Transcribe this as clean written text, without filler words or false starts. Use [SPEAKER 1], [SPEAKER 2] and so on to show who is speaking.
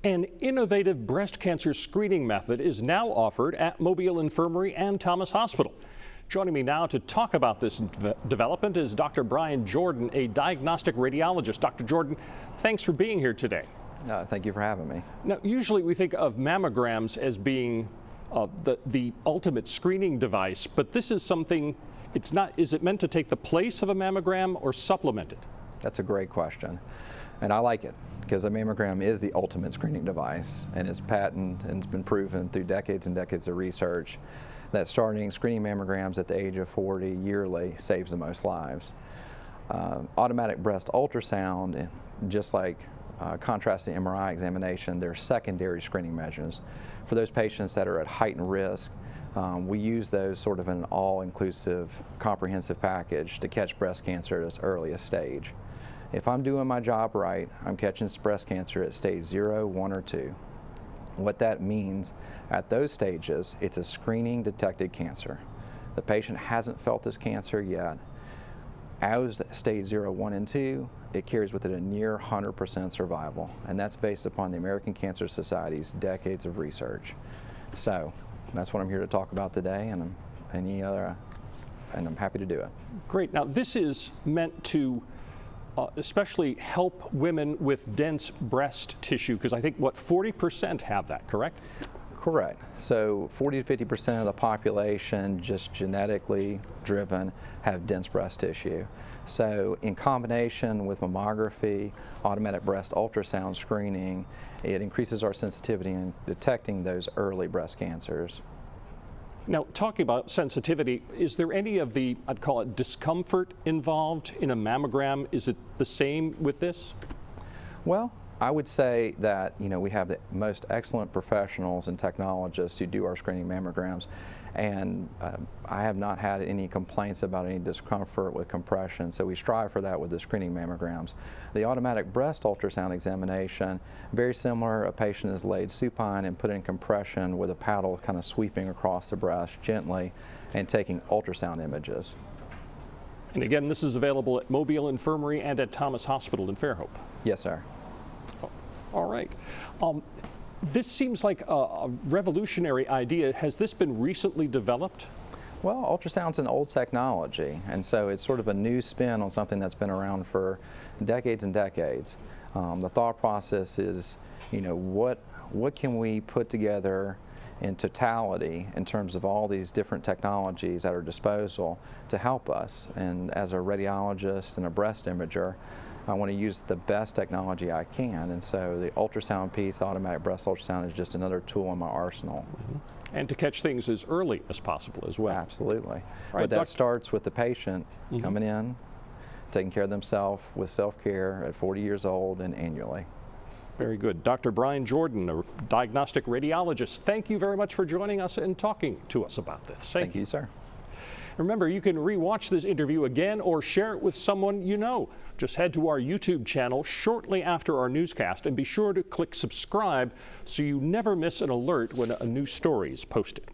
[SPEAKER 1] An innovative breast cancer screening method is now offered at Mobile Infirmary and Thomas Hospital. Joining me now to talk about this development is Dr. Brian Jordan, a diagnostic radiologist. Dr. Jordan, thanks for being here today.
[SPEAKER 2] Thank you for having me.
[SPEAKER 1] Now, usually we think of mammograms as being the ultimate screening device, but this is something, it's not, is it meant to take the place of a mammogram or supplement it?
[SPEAKER 2] That's a great question. And I like it because a mammogram is the ultimate screening device, and it's patented and it's been proven through decades and decades of research that starting screening mammograms at the age of 40 yearly saves the most lives. Automatic breast ultrasound, just like contrasting MRI examination, they're secondary screening measures. For those patients that are at heightened risk, we use those sort of in an all-inclusive, comprehensive package to catch breast cancer at its earliest stage. If I'm doing my job right, I'm catching breast cancer at stage 0, 1, or 2. What that means, at those stages, it's a screening detected cancer. The patient hasn't felt this cancer yet. As stage 0, 1, and 2, it carries with it a near 100% survival, and that's based upon the American Cancer Society's decades of research. So that's what I'm here to talk about today, and I'm happy to do it.
[SPEAKER 1] Great. Now, this is meant to especially help women with dense breast tissue, because I think, what, 40% have that, correct?
[SPEAKER 2] Correct. So 40 to 50% of the population, just genetically driven, have dense breast tissue. So in combination with mammography, automatic breast ultrasound screening, it increases our sensitivity in detecting those early breast cancers.
[SPEAKER 1] Now, talking about sensitivity, is there any of the, I'd call it, discomfort involved in a mammogram? Is it the same with this?
[SPEAKER 2] Well, I would say that, we have the most excellent professionals and technologists who do our screening mammograms, and I have not had any complaints about any discomfort with compression, so we strive for that with the screening mammograms. The automatic breast ultrasound examination, very similar. A patient is laid supine and put in compression with a paddle kind of sweeping across the breast gently and taking ultrasound images.
[SPEAKER 1] And again, this is available at Mobile Infirmary and at Thomas Hospital in Fairhope.
[SPEAKER 2] Yes, sir.
[SPEAKER 1] All right. This seems like a revolutionary idea. Has this been recently developed?
[SPEAKER 2] Well, ultrasound's an old technology, and so it's sort of a new spin on something that's been around for decades and decades. The thought process is, what can we put together in totality in terms of all these different technologies at our disposal to help us? And as a radiologist and a breast imager, I want to use the best technology I can, and so the ultrasound piece, automatic breast ultrasound, is just another tool in my arsenal.
[SPEAKER 1] Mm-hmm. And to catch things as early as possible as well.
[SPEAKER 2] Absolutely.
[SPEAKER 1] Right,
[SPEAKER 2] but that starts with the patient coming in, taking care of themselves with self-care at 40 years old and annually.
[SPEAKER 1] Very good. Dr. Brian Jordan, a diagnostic radiologist, thank you very much for joining us and talking to us about this.
[SPEAKER 2] Thank you, sir.
[SPEAKER 1] Remember, you can re-watch this interview again or share it with someone you know. Just head to our YouTube channel shortly after our newscast and be sure to click subscribe so you never miss an alert when a new story is posted.